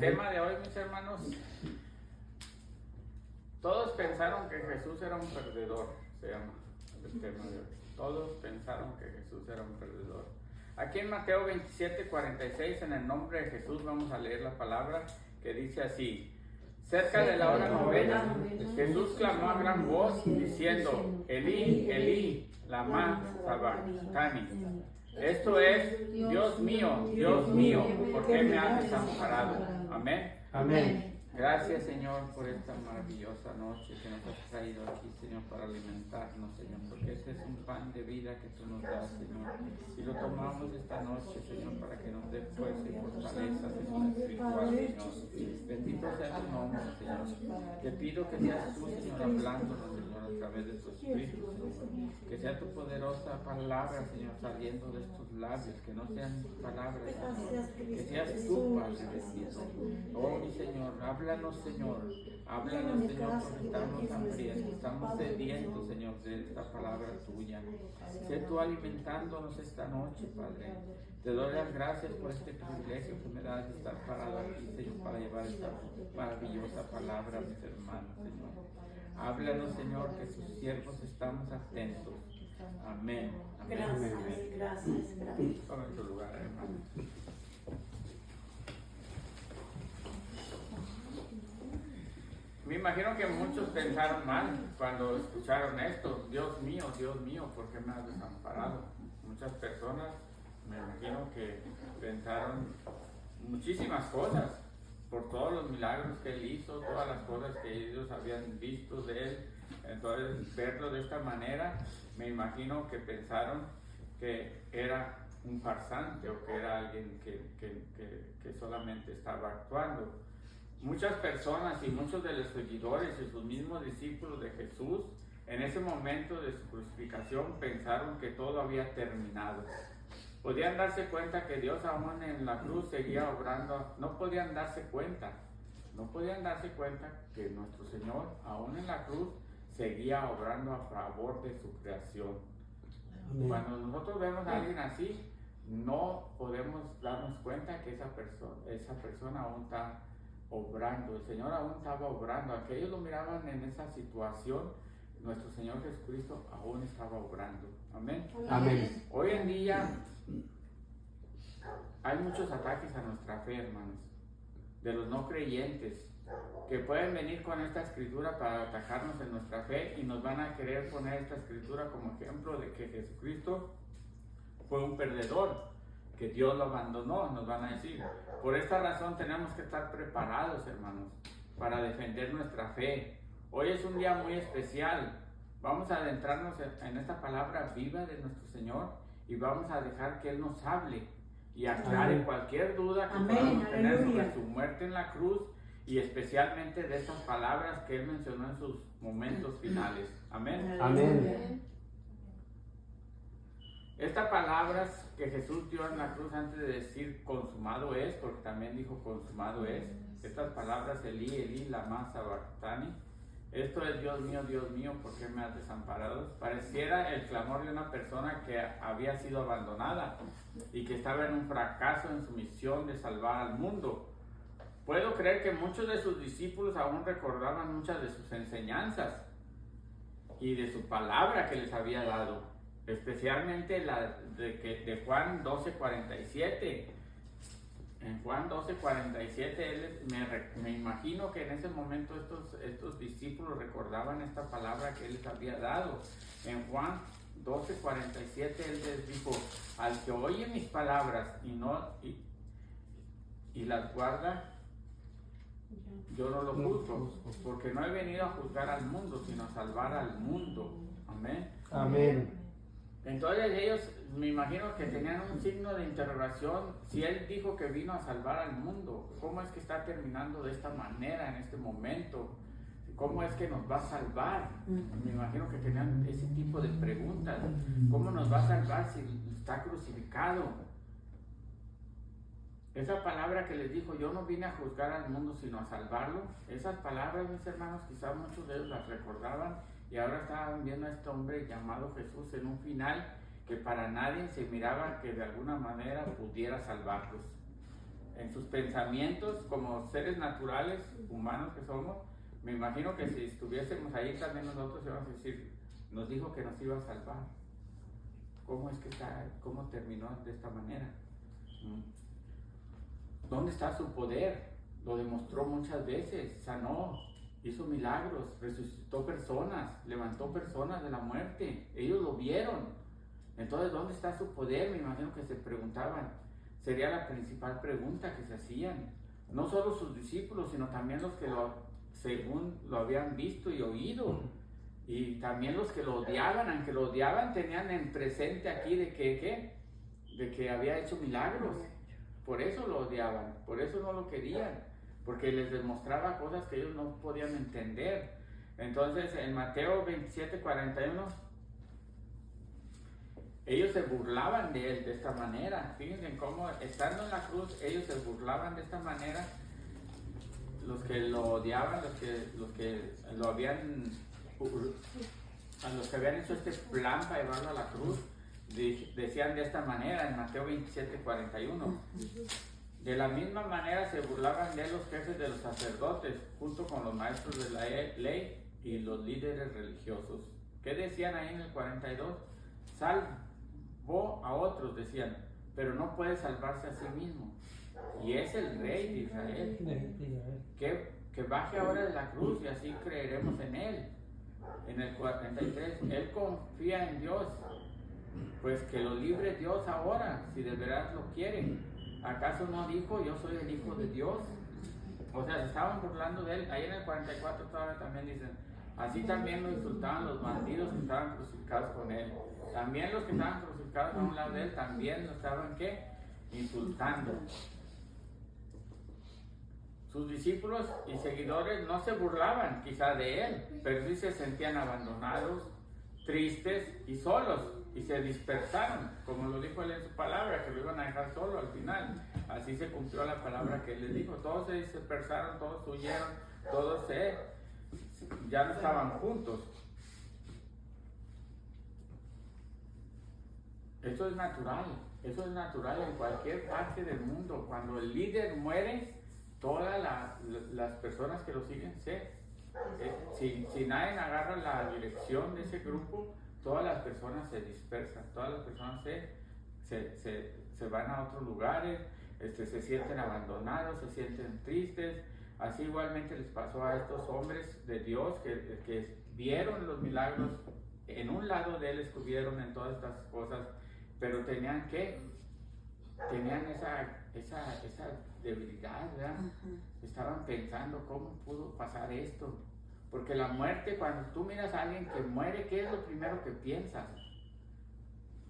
tema de hoy, mis hermanos, todos pensaron que Jesús era un perdedor, se llama el tema de hoy. Todos pensaron que Jesús era un perdedor. Aquí en Mateo 27:46, en el nombre de Jesús, vamos a leer la palabra que dice así: cerca de la hora novena, Jesús clamó a gran voz diciendo: Elí, Elí, lama sabactani. Esto es: Dios mío, ¿por qué me has desamparado? Amén. Amén. Gracias, Señor, por esta maravillosa noche que nos has traído aquí, Señor, para alimentarnos, Señor, porque este es un pan de vida que tú nos das, Señor, y lo tomamos esta noche, Señor, para que nos dé fuerza y fortaleza, Señor, espiritual, Señor. Bendito sea tu nombre, Señor. Te pido que seas tú, Señor, hablándonos, Señor, a través de tu Espíritu, Señor. Que sea tu poderosa palabra, Señor, saliendo de estos labios, que no sean palabras, Señor, que seas tú, Padre bendito. Oh, mi Señor, háblanos, Señor, porque estamos hambrientos, estamos sedientos, Señor, de esta palabra tuya. Sé tú alimentándonos esta noche, Padre. Te doy las gracias por este privilegio que me das de estar parado aquí, Señor, para llevar esta maravillosa palabra a mis hermanos, Señor. Háblanos, Señor, que tus siervos estamos atentos. Amén. Amén. Gracias. Toma en tu lugar, hermano. Me imagino que muchos pensaron mal cuando escucharon esto. Dios mío, ¿por qué me has desamparado? Muchas personas, me imagino que pensaron muchísimas cosas por todos los milagros que él hizo, todas las cosas que ellos habían visto de él. Entonces, verlo de esta manera, me imagino que pensaron que era un farsante o que era alguien que solamente estaba actuando. Muchas personas y muchos de los seguidores y sus mismos discípulos de Jesús, en ese momento de su crucificación, pensaron que todo había terminado. Podían darse cuenta que Dios aún en la cruz seguía obrando. No podían darse cuenta que nuestro Señor aún en la cruz seguía obrando a favor de su creación. Amén. Cuando nosotros vemos a alguien así, no podemos darnos cuenta que esa persona aún está obrando. El Señor aún estaba obrando. Aunque ellos lo miraban en esa situación, nuestro Señor Jesucristo aún estaba obrando. Amén. Amén. Hoy en día hay muchos ataques a nuestra fe, hermanos, de los no creyentes, que pueden venir con esta escritura para atacarnos en nuestra fe y nos van a querer poner esta escritura como ejemplo de que Jesucristo fue un perdedor, que Dios lo abandonó, nos van a decir. Por esta razón tenemos que estar preparados, hermanos, para defender nuestra fe. Hoy es un día muy especial. Vamos a adentrarnos en esta palabra viva de nuestro Señor y vamos a dejar que Él nos hable y aclare cualquier duda que podamos tener sobre su muerte en la cruz y especialmente de estas palabras que Él mencionó en sus momentos finales. Amén. Amén. Estas palabras que Jesús dio en la cruz antes de decir consumado es, porque también dijo consumado es, estas palabras Elí, Elí, lama sabactani, esto es: Dios mío, ¿por qué me has desamparado? Pareciera el clamor de una persona que había sido abandonada y que estaba en un fracaso en su misión de salvar al mundo. Puedo creer que muchos de sus discípulos aún recordaban muchas de sus enseñanzas y de su palabra que les había dado, especialmente la de Juan 12:47. En Juan 12:47, me imagino que en ese momento estos discípulos recordaban esta palabra que Él les había dado. En Juan 12:47 Él les dijo: al que oye mis palabras y las guarda, yo no lo juzgo, porque no he venido a juzgar al mundo, sino a salvar al mundo. Amén. Amén. Entonces ellos, me imagino que tenían un signo de interrogación. Si Él dijo que vino a salvar al mundo, ¿cómo es que está terminando de esta manera en este momento? ¿Cómo es que nos va a salvar? Me imagino que tenían ese tipo de preguntas. ¿Cómo nos va a salvar si está crucificado? Esa palabra que les dijo: yo no vine a juzgar al mundo sino a salvarlo. Esas palabras, mis hermanos, quizás muchos de ellos las recordaban y ahora estaban viendo a este hombre llamado Jesús en un final que para nadie se miraba que de alguna manera pudiera salvarlos. en sus pensamientos, como seres naturales, humanos que somos, me imagino que si estuviésemos ahí también nosotros íbamos a decir, nos dijo que nos iba a salvar. ¿Cómo es que está? ¿Cómo terminó de esta manera? ¿Dónde está su poder? Lo demostró muchas veces, sanó, hizo milagros, resucitó personas, levantó personas de la muerte. Ellos lo vieron. Entonces, ¿dónde está su poder? Me imagino que se preguntaban. Sería la principal pregunta que se hacían. No solo sus discípulos, sino también los que según lo habían visto y oído. Y también los que lo odiaban, aunque lo odiaban, tenían en presente aquí de que había hecho milagros. Por eso lo odiaban, por eso no lo querían, porque les demostraba cosas que ellos no podían entender. Entonces, en Mateo 27:41, ellos se burlaban de él de esta manera. Fíjense cómo, estando en la cruz, ellos se burlaban de esta manera. Los que lo odiaban, los que lo habían, a los que habían hecho este plan para llevarlo a la cruz, decían de esta manera en Mateo 27:41. De la misma manera se burlaban de los jefes de los sacerdotes, junto con los maestros de la ley y los líderes religiosos. ¿Qué decían ahí en el 42? Salvó a otros, decían, pero no puede salvarse a sí mismo. Y es el rey de Israel. Que baje ahora de la cruz y así creeremos en él. En el 43, él confía en Dios, pues que lo libre Dios ahora, si de verdad lo quiere. ¿Acaso no dijo, yo soy el Hijo de Dios? O sea, se estaban burlando de él. Ahí en el 44 todavía también dicen, así también lo insultaban los bandidos que estaban crucificados con él. También los que estaban crucificados a un lado de él, también lo estaban, ¿qué? Insultando. Sus discípulos y seguidores no se burlaban quizá de él, pero sí se sentían abandonados, tristes y solos, y se dispersaron, como lo dijo él en su palabra, que lo iban a dejar solo al final. Así se cumplió la palabra que él les dijo. Todos se dispersaron, todos huyeron, todos ya no estaban juntos. Eso es natural en cualquier parte del mundo. Cuando el líder muere, todas las personas que lo siguen si nadie agarra la dirección de ese grupo, todas las personas se dispersan, todas las personas se van a otros lugares, se sienten abandonados, se sienten tristes. Así igualmente les pasó a estos hombres de Dios que vieron los milagros, en un lado de él estuvieron en todas estas cosas, pero tenían esa debilidad, ¿verdad? Estaban pensando, ¿cómo pudo pasar esto? Porque la muerte, cuando tú miras a alguien que muere, ¿qué es lo primero que piensas?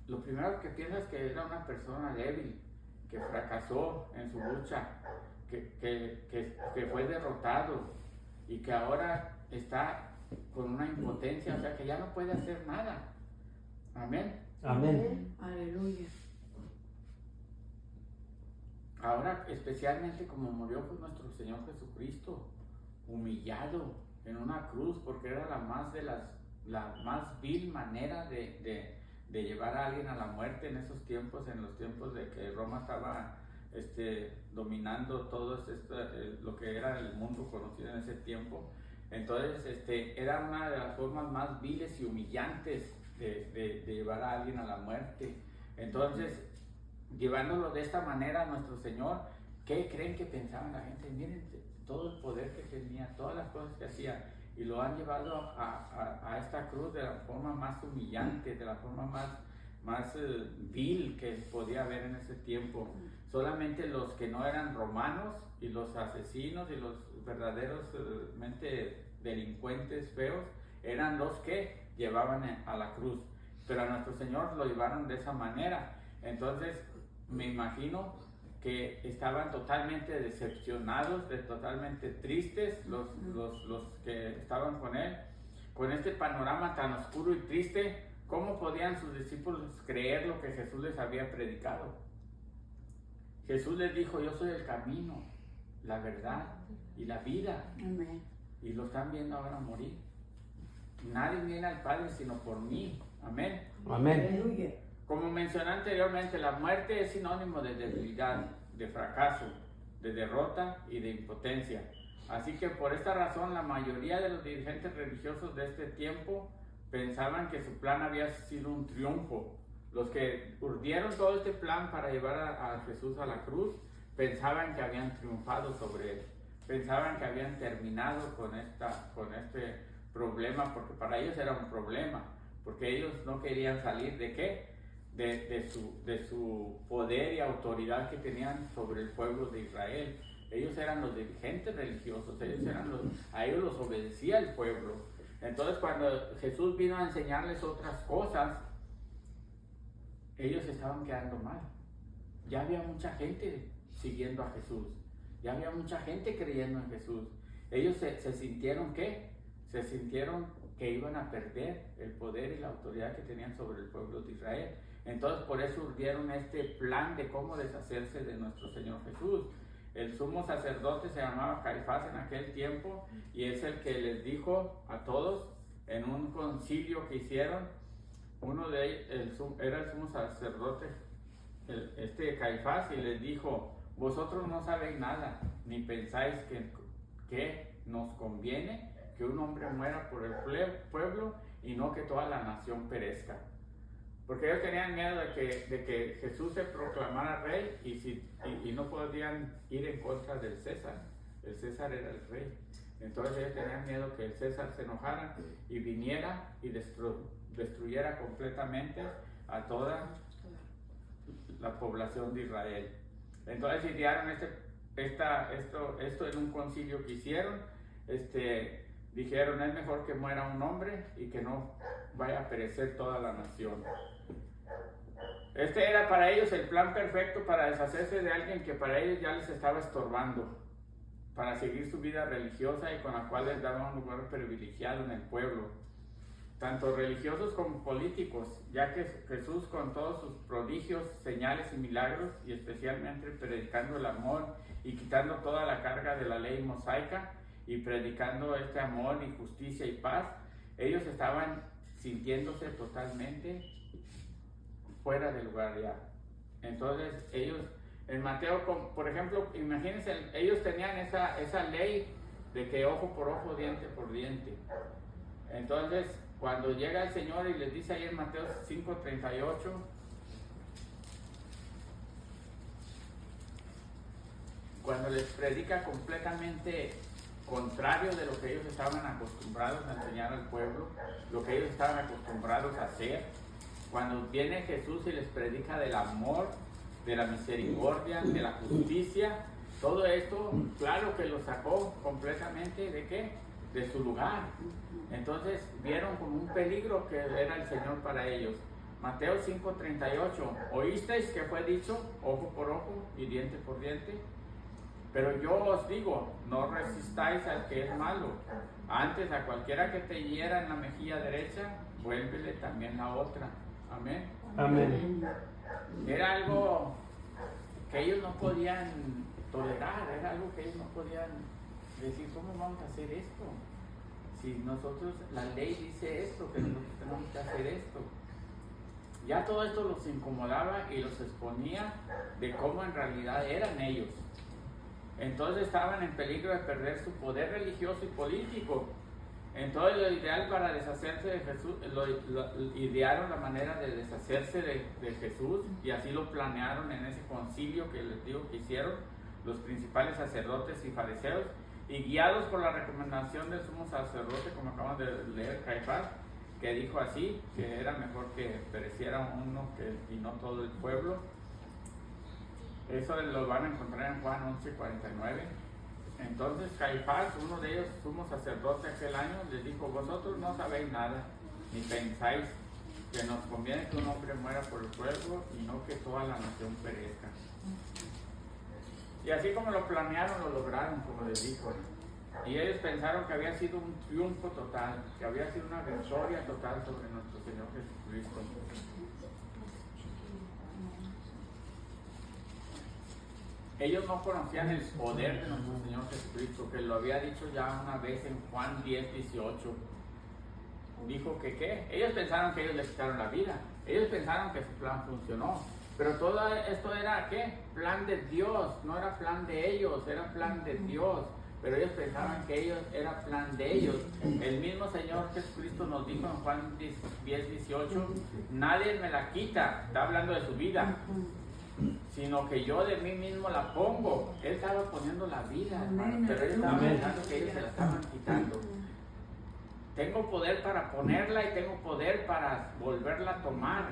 Lo primero que piensas es que era una persona débil, que fracasó en su lucha, que fue derrotado y que ahora está con una impotencia, o sea, que ya no puede hacer nada. Amén. Amén. Aleluya. Ahora, especialmente como murió nuestro Señor Jesucristo, humillado en una cruz, porque era la más vil manera de llevar a alguien a la muerte en esos tiempos, en los tiempos de que Roma estaba dominando todo lo que era el mundo conocido en ese tiempo. Entonces, era una de las formas más viles y humillantes de llevar a alguien a la muerte. Entonces, llevándolo de esta manera a nuestro Señor, ¿qué creen que pensaba la gente? Miren todo el poder que tenía, todas las cosas que hacía, y lo han llevado a esta cruz de la forma más humillante, de la forma más vil que podía haber en ese tiempo. Solamente los que no eran romanos y los asesinos y los verdaderos delincuentes feos eran los que llevaban a la cruz, pero a nuestro Señor lo llevaron de esa manera. Entonces me imagino que estaban totalmente decepcionados, totalmente tristes los que estaban con él, con este panorama tan oscuro y triste. ¿Cómo podían sus discípulos creer lo que Jesús les había predicado? Jesús les dijo, yo soy el camino, la verdad y la vida. Amén. Y lo están viendo ahora morir. Nadie viene al Padre sino por mí. Amén. Amén. Aleluya. Como mencioné anteriormente, la muerte es sinónimo de debilidad, de fracaso. de derrota y de impotencia. Así que por esta razón la mayoría de los dirigentes religiosos de este tiempo pensaban que su plan había sido un triunfo. Los que urdieron todo este plan para llevar a Jesús a la cruz pensaban que habían triunfado sobre él, pensaban que habían terminado con este problema, porque para ellos era un problema, porque ellos no querían salir ¿de qué? De su poder y autoridad que tenían sobre el pueblo de Israel. Ellos eran los dirigentes religiosos, a ellos los obedecía el pueblo. Entonces cuando Jesús vino a enseñarles otras cosas, ellos estaban quedando mal. Ya había mucha gente siguiendo a Jesús, ya había mucha gente creyendo en Jesús. Ellos se sintieron ¿qué? Se sintieron que iban a perder el poder y la autoridad que tenían sobre el pueblo de Israel. Entonces por eso urdieron este plan de cómo deshacerse de nuestro Señor Jesús. El sumo sacerdote se llamaba Caifás en aquel tiempo y es el que les dijo a todos en un concilio que hicieron. Uno de ellos era el sumo sacerdote, Caifás, y les dijo: vosotros no sabéis nada, ni pensáis que nos conviene que un hombre muera por el pueblo y no que toda la nación perezca. Porque ellos tenían miedo de que Jesús se proclamara rey y no podían ir en contra del César. El César era el rey. Entonces ellos tenían miedo que el César se enojara y viniera y destruyera completamente a toda la población de Israel. Entonces idearon esto en un concilio que hicieron. Dijeron: es mejor que muera un hombre y que no vaya a perecer toda la nación. Este era para ellos el plan perfecto para deshacerse de alguien que para ellos ya les estaba estorbando, para seguir su vida religiosa y con la cual les daba un lugar privilegiado en el pueblo, tanto religiosos como políticos, ya que Jesús, con todos sus prodigios, señales y milagros, y especialmente predicando el amor y quitando toda la carga de la ley mosaica y predicando este amor y justicia y paz, ellos estaban sintiéndose totalmente fuera de lugar ya. Entonces ellos, en Mateo, por ejemplo, imagínense, ellos tenían esa ley de que ojo por ojo, diente por diente. Entonces cuando llega el Señor y les dice ahí en Mateo 5:38, cuando les predica completamente contrario de lo que ellos estaban acostumbrados a enseñar al pueblo, lo que ellos estaban acostumbrados a hacer, cuando viene Jesús y les predica del amor, de la misericordia, de la justicia, todo esto, claro que lo sacó completamente ¿de qué? De su lugar. Entonces vieron como un peligro que era el Señor para ellos. Mateo 5:38, oísteis que fue dicho ojo por ojo y diente por diente, pero yo os digo, no resistáis al que es malo, antes a cualquiera que te hiera en la mejilla derecha, vuélvele también la otra. Amén. Amén. Era algo que ellos no podían tolerar, era algo que ellos no podían decir: ¿cómo vamos a hacer esto? Si nosotros, la ley dice esto, que nosotros tenemos que hacer esto. Ya todo esto los incomodaba y los exponía de cómo en realidad eran ellos. Entonces estaban en peligro de perder su poder religioso y político. Entonces lo ideal para deshacerse de Jesús, idearon la manera de deshacerse de Jesús, y así lo planearon en ese concilio que les digo que hicieron los principales sacerdotes y fariseos, y guiados por la recomendación del sumo sacerdote, como acabamos de leer, Caifás, que dijo así, que era mejor que pereciera uno y no todo el pueblo. Eso lo van a encontrar en Juan 11:49. Entonces Caifás, uno de ellos, sumo sacerdote aquel año, les dijo: vosotros no sabéis nada, ni pensáis que nos conviene que un hombre muera por el pueblo y no que toda la nación perezca. Y así como lo planearon, lo lograron, como les dijo. Y ellos pensaron que había sido un triunfo total, que había sido una victoria total sobre nuestro Señor Jesucristo. Ellos no conocían el poder de nuestro Señor Jesucristo, que lo había dicho ya una vez en Juan 10:18. Dijo que ¿qué? Ellos pensaron que ellos le quitaron la vida. Ellos pensaron que su plan funcionó. Pero todo esto era, ¿qué? Plan de Dios, no era plan de ellos, era plan de Dios. Pero ellos pensaban que ellos era plan de ellos. El mismo Señor Jesucristo nos dijo en Juan 10:18, nadie me la quita, está hablando de su vida, sino que yo de mí mismo la pongo. Él estaba poniendo la vida, hermano, pero él estaba pensando que ellos se la estaban quitando. Tengo poder para ponerla y tengo poder para volverla a tomar.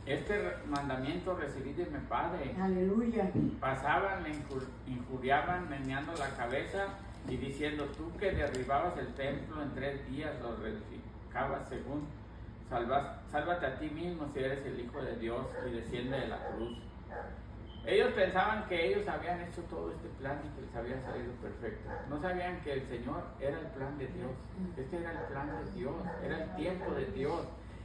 Este mandamiento recibí de mi Padre. Aleluya. Pasaban, le injuriaban, meneando la cabeza y diciendo, tú que derribabas el templo en 3 días, lo reedificabas según, sálvate a ti mismo si eres el Hijo de Dios y desciende de la cruz. Ellos pensaban que ellos habían hecho todo este plan y que les había salido perfecto. No sabían que el Señor era el plan de Dios. Este era el plan de Dios, era el tiempo de Dios.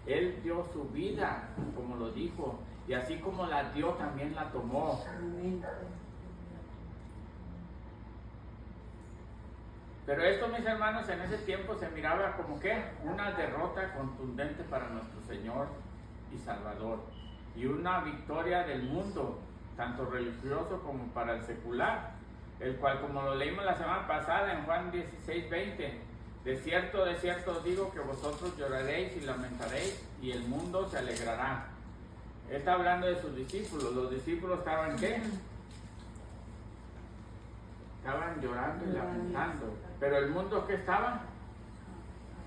Él dio su vida, como lo dijo, y así como la dio, también la tomó. Amén. Pero esto, mis hermanos, en ese tiempo se miraba como que una derrota contundente para nuestro Señor y Salvador, y una victoria del mundo, tanto religioso como para el secular, el cual, como lo leímos la semana pasada en Juan 16:20, de cierto os digo que vosotros lloraréis y lamentaréis y el mundo se alegrará. Él está hablando de sus discípulos. Los discípulos estaban ¿qué? Estaban llorando y lamentando. Pero el mundo ¿qué estaba?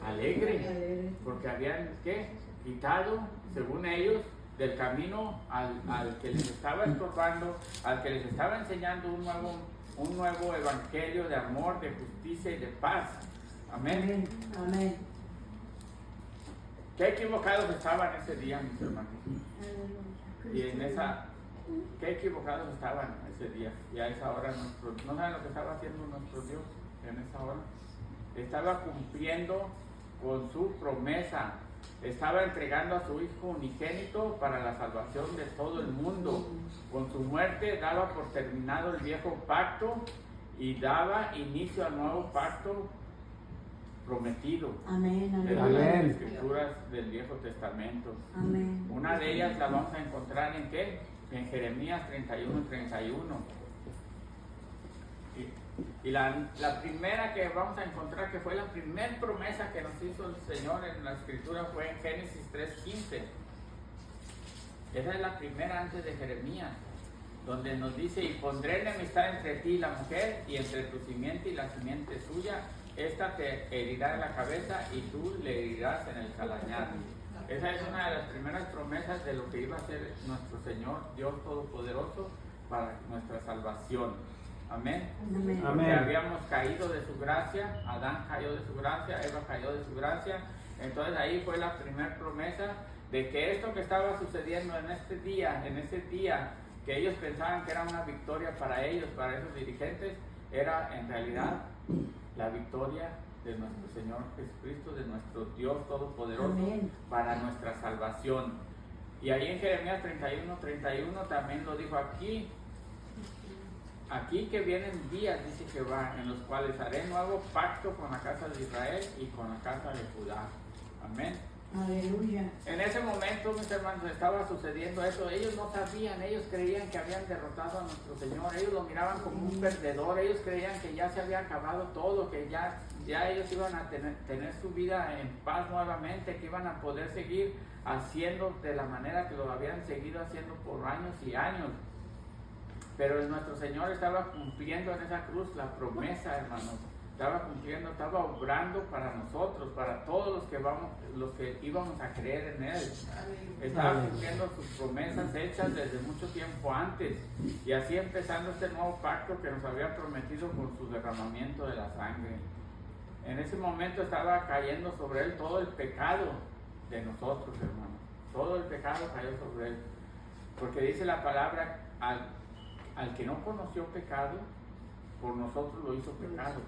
Alegre. Porque habían ¿qué? Quitado, según ellos, del camino al que les estaba estorbando, al que les estaba enseñando un nuevo evangelio de amor, de justicia y de paz. Amén. Amén. Qué equivocados estaban ese día, mis hermanos. Y qué equivocados estaban ese día. Y a esa hora no saben lo que estaba haciendo nuestro Dios en esa hora. Estaba cumpliendo con su promesa. Estaba entregando a su Hijo unigénito para la salvación de todo el mundo. Con su muerte daba por terminado el viejo pacto y daba inicio al nuevo pacto prometido. Amén. De Amén. las escrituras del Viejo Testamento. Amén. Una de ellas la vamos a encontrar en ¿qué? En Jeremías 31:31. Y la primera que vamos a encontrar, que fue la primera promesa que nos hizo el Señor en la escritura, fue en Génesis 3:15. Esa es la primera antes de Jeremías, donde nos dice, y pondré enemistad entre ti y la mujer, y entre tu simiente y la simiente suya. Esta te herirá en la cabeza y tú le herirás en el calcañar. Esa es una de las primeras promesas de lo que iba a hacer nuestro Señor, Dios Todopoderoso, para nuestra salvación. Amén. Amén. Porque habíamos caído de su gracia, Adán cayó de su gracia, Eva cayó de su gracia. Entonces ahí fue la primera promesa de que esto que estaba sucediendo en ese día, que ellos pensaban que era una victoria para ellos, para esos dirigentes, era en realidad la victoria de nuestro Señor Jesucristo, de nuestro Dios Todopoderoso. Amén. Para nuestra salvación. Y ahí en Jeremías 31:31 también lo dijo aquí que vienen días, dice Jehová, en los cuales haré nuevo pacto con la casa de Israel y con la casa de Judá. Amén. Aleluya. En ese momento, mis hermanos, estaba sucediendo eso. Ellos no sabían, ellos creían que habían derrotado a nuestro Señor. Ellos lo miraban como un perdedor. Ellos creían que ya se había acabado todo, que ya ellos iban a tener su vida en paz nuevamente, que iban a poder seguir haciendo de la manera que lo habían seguido haciendo por años y años. Pero nuestro Señor estaba cumpliendo en esa cruz la promesa, hermanos. Estaba cumpliendo, estaba obrando para nosotros, para todos los que íbamos a creer en Él. Estaba cumpliendo sus promesas hechas desde mucho tiempo antes, y así empezando este nuevo pacto que nos había prometido con su derramamiento de la sangre. En ese momento estaba cayendo sobre Él todo el pecado de nosotros, hermanos. Todo el pecado cayó sobre Él. Porque dice la palabra, al que no conoció pecado, por nosotros lo hizo pecado,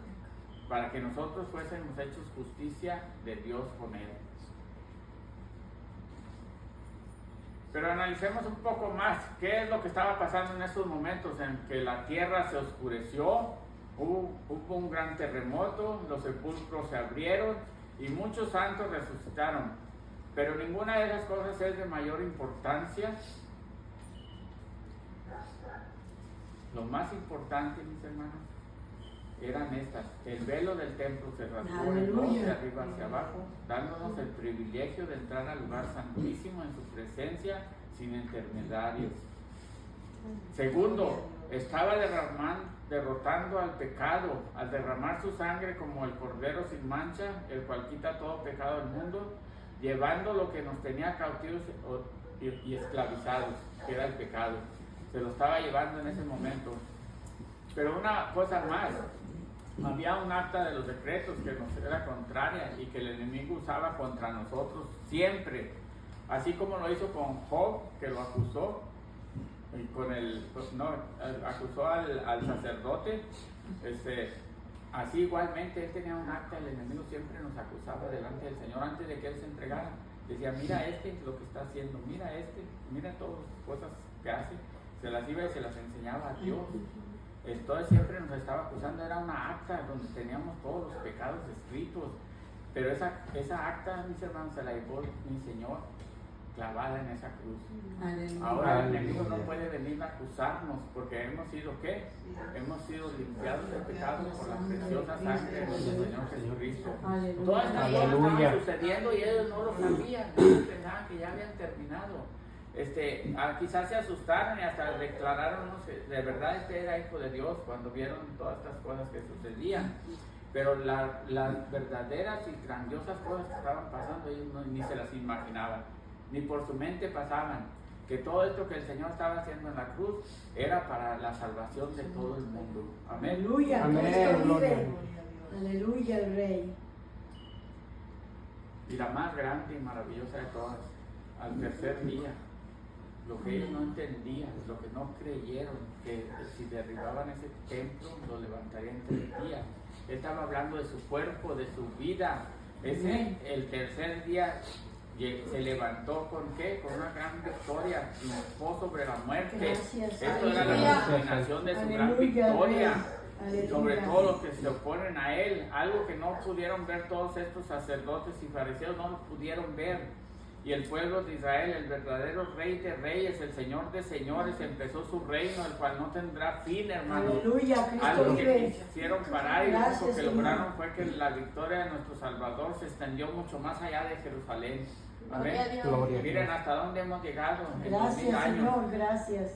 para que nosotros fuésemos hechos justicia de Dios con Él. Pero analicemos un poco más qué es lo que estaba pasando en estos momentos en que la tierra se oscureció, hubo un gran terremoto, los sepulcros se abrieron y muchos santos resucitaron. Pero ninguna de esas cosas es de mayor importancia lo más importante, mis hermanos, eran estas. El velo del templo se rasgó en dos, de arriba hacia abajo, dándonos el privilegio de entrar al lugar santísimo en su presencia sin intermediarios. Segundo, estaba derrotando al pecado al derramar su sangre como el cordero sin mancha, el cual quita todo pecado del mundo, llevando lo que nos tenía cautivos y esclavizados, que era el pecado. Se lo estaba llevando en ese momento. Pero una cosa más, había un acta de los decretos que nos era contraria y que el enemigo usaba contra nosotros siempre, así como lo hizo con Job, que lo acusó, y con acusó al sacerdote. Así igualmente él tenía un acta, el enemigo siempre nos acusaba delante del Señor antes de que él se entregara. Decía, mira lo que está haciendo, mira todas las cosas que hace. Se las iba y se las enseñaba a Dios. Entonces siempre nos estaba acusando, era una acta donde teníamos todos los pecados escritos. Pero esa acta, mis hermanos, se la llevó mi Señor clavada en esa cruz. Aleluya. Ahora el enemigo no puede venir a acusarnos porque hemos sido ¿qué? Hemos sido limpiados del pecado por la preciosa sangre de nuestro Señor Jesucristo. Todas estas cosas estaban sucediendo y ellos no lo sabían, ellos pensaban que ya habían terminado. Quizás se asustaron y hasta declararon que de verdad era hijo de Dios cuando vieron todas estas cosas que sucedían. Pero las verdaderas y grandiosas cosas que estaban pasando ellos ni se las imaginaban, ni por su mente pasaban, que todo esto que el Señor estaba haciendo en la cruz era para la salvación de todo el mundo. Amén. Aleluya. Amén. Aleluya, el Rey. Y la más grande y maravillosa de todas, al tercer día, lo que ellos no entendían, lo que no creyeron, que si derribaban ese templo lo levantarían en 3 días. Él estaba hablando de su cuerpo, de su vida. El tercer día se levantó ¿con qué? Con una gran victoria, triunfó sobre la muerte. Gracias. Esto era la culminación de su gran victoria sobre todos los que se oponen a él, algo que no pudieron ver todos estos sacerdotes y fariseos, no lo pudieron ver. Y el pueblo de Israel, el verdadero Rey de Reyes, el Señor de Señores, empezó su reino, el cual no tendrá fin, hermano. Aleluya, Cristo Algo que vive. quisieron parar y lo único que Señor. lograron fue que la victoria de nuestro Salvador se extendió mucho más allá de Jerusalén. Amén. Gloria a Miren Dios. hasta dónde hemos llegado en 2000 Gracias, años. Señor, gracias.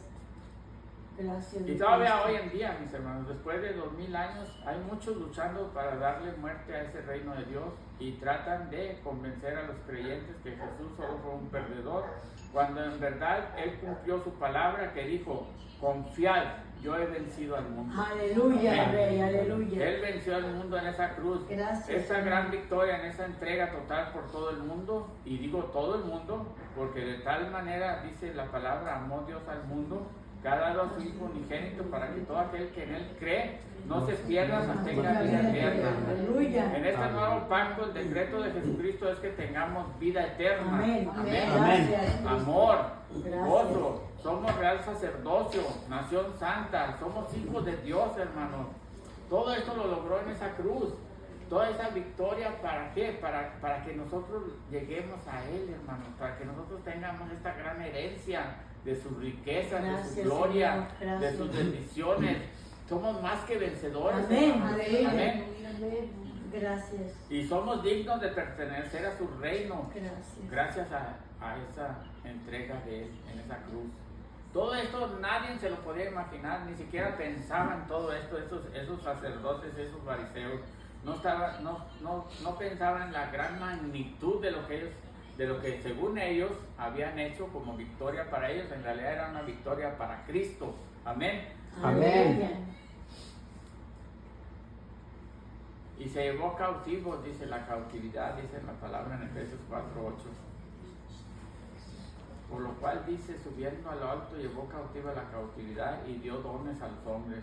Gracias. Y todavía hoy en día, mis hermanos, después de 2000 años, hay muchos luchando para darle muerte a ese reino de Dios y tratan de convencer a los creyentes que Jesús solo fue un perdedor, cuando en verdad Él cumplió su palabra que dijo, confiad, yo he vencido al mundo. Aleluya, Amén. Rey, aleluya. Él venció al mundo en esa cruz. Gracias, Esta Señor. gran victoria en esa entrega total por todo el mundo, y digo todo el mundo, porque de tal manera dice la palabra, amó Dios al mundo, que ha dado a su Hijo unigénito para que todo aquel que en Él cree no se pierda, mas tenga vida eterna. Aleluya. En este nuevo pacto, el decreto de Jesucristo es que tengamos vida eterna. Amén. Amén. Gracias. Amor, Gracias. gozo, somos real sacerdocio, nación santa, somos hijos de Dios, hermanos. Todo esto lo logró en esa cruz. Toda esa victoria, ¿para qué? Para que nosotros lleguemos a Él, hermanos, para que nosotros tengamos esta gran herencia de sus riquezas, de Gracias, su gloria, Señor. de sus Gracias. bendiciones. Somos más que vencedores. Amén. hermanos. Aleluya. Amén. Gracias. Y somos dignos de pertenecer a su reino Gracias. gracias a esa entrega de Él en esa cruz. Todo esto nadie se lo podía imaginar, ni siquiera pensaban todo esto, esos sacerdotes, esos fariseos, no pensaban en la gran magnitud de lo que según ellos habían hecho como victoria para ellos. En realidad era una victoria para Cristo. Amén. Amén. Y se llevó cautivos, dice la cautividad, dice la palabra en Efesios 4:8. Por lo cual dice, subiendo a lo alto, llevó cautiva la cautividad y dio dones a los hombres.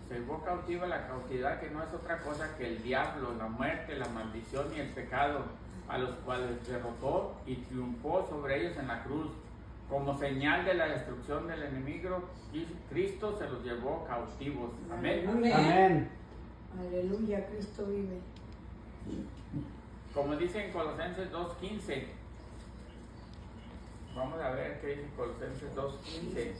Se llevó cautiva la cautividad, que no es otra cosa que el diablo, la muerte, la maldición y el pecado, a los cuales derrotó y triunfó sobre ellos en la cruz, como señal de la destrucción del enemigo, Cristo se los llevó cautivos. Amén. Amén. Aleluya, Cristo vive. Como dice en Colosenses 2:15. Vamos a ver qué dice Colosenses 2:15.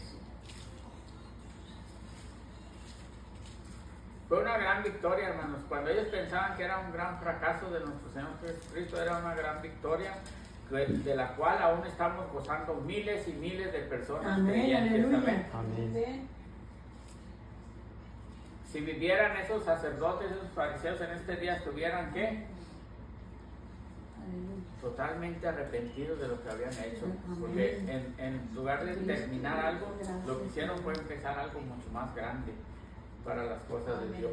Fue una gran victoria, hermanos. Cuando ellos pensaban que era un gran fracaso de nuestro Señor Jesucristo, era una gran victoria de la cual aún estamos gozando miles y miles de personas Amén, creyentes. aleluya. Amén. Si vivieran esos sacerdotes, esos fariseos en este día, estuvieran ¿qué? Aleluya. Totalmente arrepentidos de lo que habían hecho. Amén. Porque en lugar de terminar algo, lo que hicieron fue empezar algo mucho más grande para las cosas de Amén. Dios.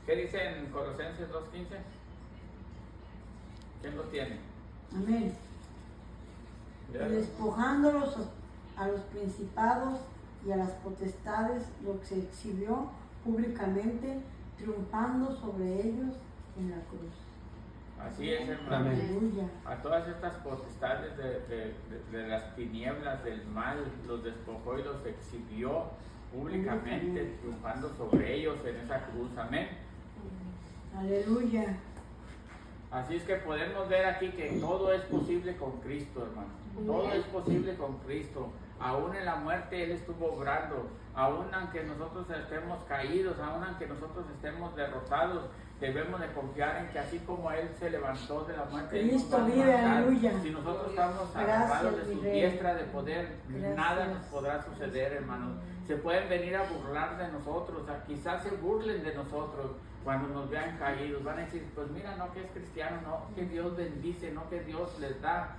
¿Qué dice en Colosenses 2:15? ¿Quién lo tiene? Amén. Y despojándolos a los principados y a las potestades, lo que se exhibió públicamente, triunfando sobre ellos en la cruz. Así es, hermano. Amén. Aleluya. A todas estas potestades de las tinieblas, del mal, los despojó y los exhibió públicamente, triunfando sobre ellos en esa cruz. Amén. Aleluya. Así es que podemos ver aquí que todo es posible con Cristo, hermano. Todo es posible con Cristo. Aún en la muerte Él estuvo obrando. Aún aunque nosotros estemos caídos, aún aunque nosotros estemos derrotados, debemos de confiar en que así como Él se levantó de la muerte, Él nos Cristo va a vive, levantar. aleluya. Si nosotros estamos Gracias, agarrados de mi su Rey. diestra de poder, Gracias. nada nos podrá suceder, hermanos. Se pueden venir a burlar de nosotros, quizás se burlen de nosotros cuando nos vean caídos. Van a decir, pues mira, no que es cristiano, no que Dios bendice, no que Dios les da.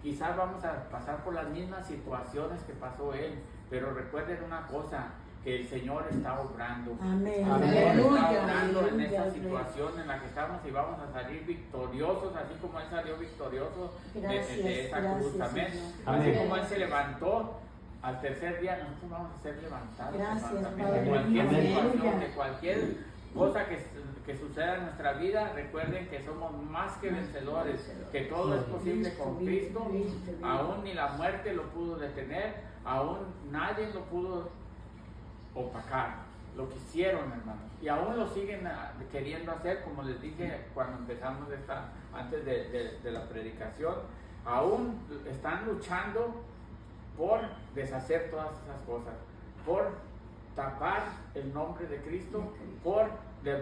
Quizás vamos a pasar por las mismas situaciones que pasó él, pero recuerden una cosa, que el Señor está obrando. Amén. El Señor Aleluya. está obrando en Aleluya, esa Rey. situación en la que estamos y vamos a salir victoriosos, así como Él salió victorioso Gracias, de esa cruz. gracias, Amén. Señor. Así Amén. como Él se levantó al tercer día, nosotros vamos a ser levantados. Gracias, hermanos, también. Padre. De cualquier Amén. situación, Aleluya. de cualquier cosa que suceda en nuestra vida, recuerden que somos más que vencedores, que todo es posible con Cristo. Aún ni la muerte lo pudo detener, aún nadie lo pudo opacar. Lo que hicieron, hermanos, y aún lo siguen queriendo hacer, como les dije cuando empezamos antes de la predicación. Aún están luchando por deshacer todas esas cosas, por tapar el nombre de Cristo, por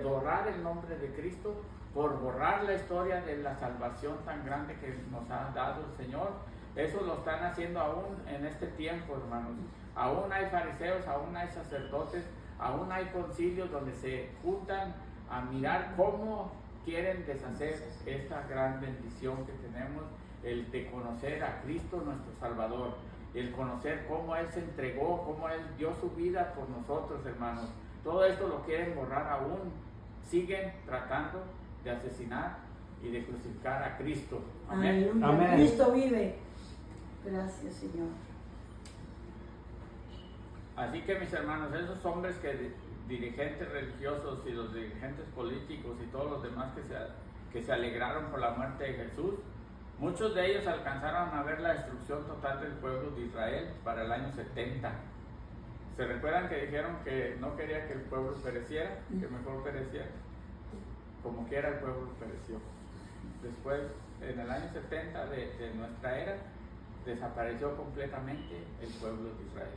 borrar el nombre de Cristo, por borrar la historia de la salvación tan grande que nos ha dado el Señor. Eso lo están haciendo aún en este tiempo, hermanos. Aún hay fariseos, aún hay sacerdotes, aún hay concilios donde se juntan a mirar cómo quieren deshacer esta gran bendición que tenemos, el de conocer a Cristo nuestro Salvador, el conocer cómo Él se entregó, cómo Él dio su vida por nosotros, hermanos. Todo esto lo quieren borrar aún. Siguen tratando de asesinar y de crucificar a Cristo. Amén. Aleluya. Amén. Cristo vive. Gracias, Señor. Así que mis hermanos, esos hombres dirigentes religiosos y los dirigentes políticos y todos los demás que se alegraron por la muerte de Jesús, muchos de ellos alcanzaron a ver la destrucción total del pueblo de Israel para el año 70. ¿Se recuerdan que dijeron que no quería que el pueblo pereciera, que mejor pereciera? Como quiera el pueblo pereció. Después, en el año 70 de nuestra era, desapareció completamente el pueblo de Israel.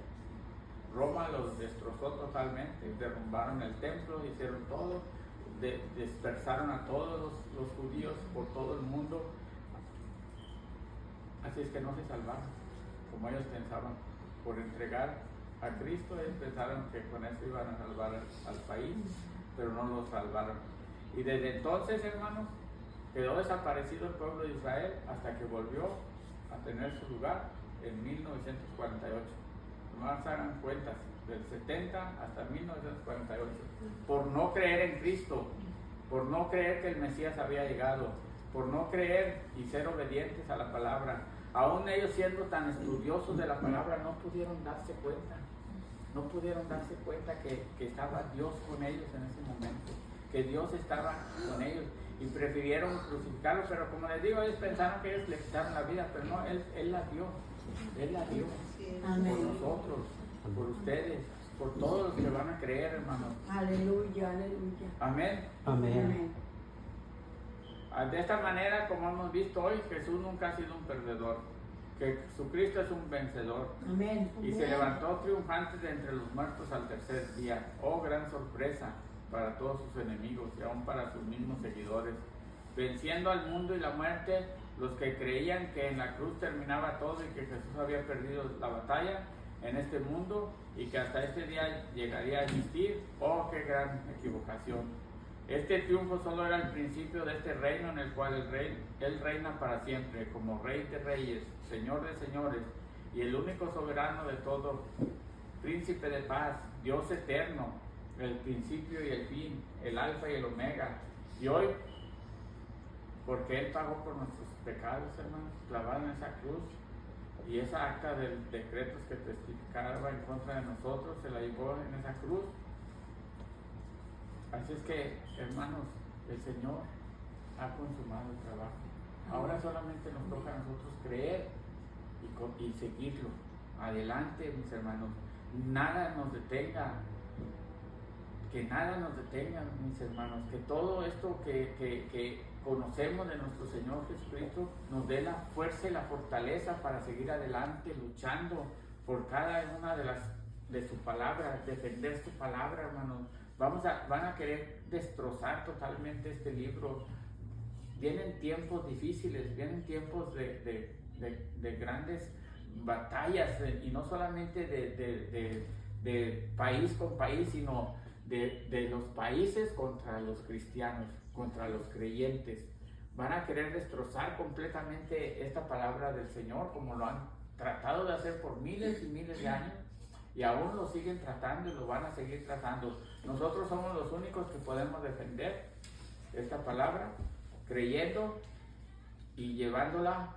Roma los destrozó totalmente, derrumbaron el templo, hicieron todo, dispersaron a todos los judíos por todo el mundo. Así es que no se salvaron, como ellos pensaban. Por entregar a Cristo, ellos pensaron que con eso iban a salvar al país, pero no lo salvaron. Y desde entonces, hermanos, quedó desaparecido el pueblo de Israel hasta que volvió a tener su lugar en 1948. Nomás hagan cuentas, del 70 hasta 1948, por no creer en Cristo, por no creer que el Mesías había llegado, por no creer y ser obedientes a la palabra. Aún ellos siendo tan estudiosos de la palabra no pudieron darse cuenta, que estaba Dios con ellos en ese momento, que Dios estaba con ellos, y prefirieron crucificarlo. Pero como les digo, ellos pensaron que ellos le quitaron la vida, pero no, Él la dio. Él la dio Amén. por nosotros, por ustedes, por todos los que van a creer, hermanos. Aleluya, aleluya. Amén. Amén. De esta manera, como hemos visto hoy, Jesús nunca ha sido un perdedor, que Jesucristo es un vencedor. Amén. Y se levantó triunfante de entre los muertos al tercer día. Oh, gran sorpresa para todos sus enemigos y aún para sus mismos seguidores. Venciendo al mundo y la muerte, los que creían que en la cruz terminaba todo y que Jesús había perdido la batalla en este mundo y que hasta este día llegaría a existir. Oh, qué gran equivocación. Este triunfo solo era el principio de este reino en el cual Él reina para siempre, como Rey de Reyes, Señor de Señores, y el único soberano de todo, Príncipe de paz, Dios eterno, el principio y el fin, el alfa y el omega. Y hoy, porque Él pagó por nuestros pecados, hermanos, clavado en esa cruz, y esa acta de decretos que testificaba en contra de nosotros, se la llevó en esa cruz. Así es que, hermanos, el Señor ha consumado el trabajo. Ahora solamente nos toca a nosotros creer y seguirlo. Adelante, mis hermanos. Nada nos detenga. Que nada nos detenga, mis hermanos. Que todo esto que conocemos de nuestro Señor Jesucristo nos dé la fuerza y la fortaleza para seguir adelante, luchando por cada una de su palabra, defender su palabra, hermanos. Van a querer destrozar totalmente este libro. Vienen tiempos difíciles, vienen tiempos de grandes batallas, y no solamente de país con país, sino de los países contra los cristianos, contra los creyentes. Van a querer destrozar completamente esta palabra del Señor, como lo han tratado de hacer por miles y miles de años. Y aún lo siguen tratando y lo van a seguir tratando. Nosotros somos los únicos que podemos defender esta palabra, creyendo y llevándola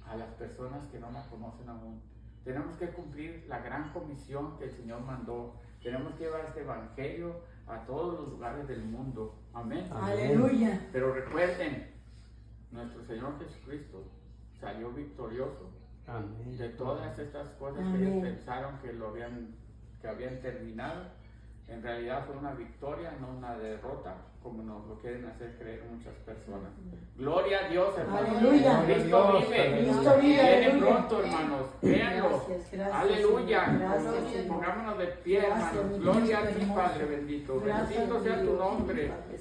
a las personas que no la conocen aún. Tenemos que cumplir la gran comisión que el Señor mandó. Tenemos que llevar este evangelio a todos los lugares del mundo. Amén. Aleluya. Pero recuerden, nuestro Señor Jesucristo salió victorioso. Amén. De todas estas cosas Amén. que ellos pensaron que habían terminado, en realidad fue una victoria, no una derrota, como nos lo quieren hacer creer muchas personas. Gloria a Dios, hermanos. Aleluya. Cristo vive. Cristo vive. Viene Aleluya. pronto, hermanos. Créanlo. Gracias, Aleluya. Gracias, Señor. Pongámonos de pie, Gracias, hermanos. mi Gloria a Cristo ti, hermoso. Padre bendito. Gracias, Bendito sea mi tu Dios, nombre. Padre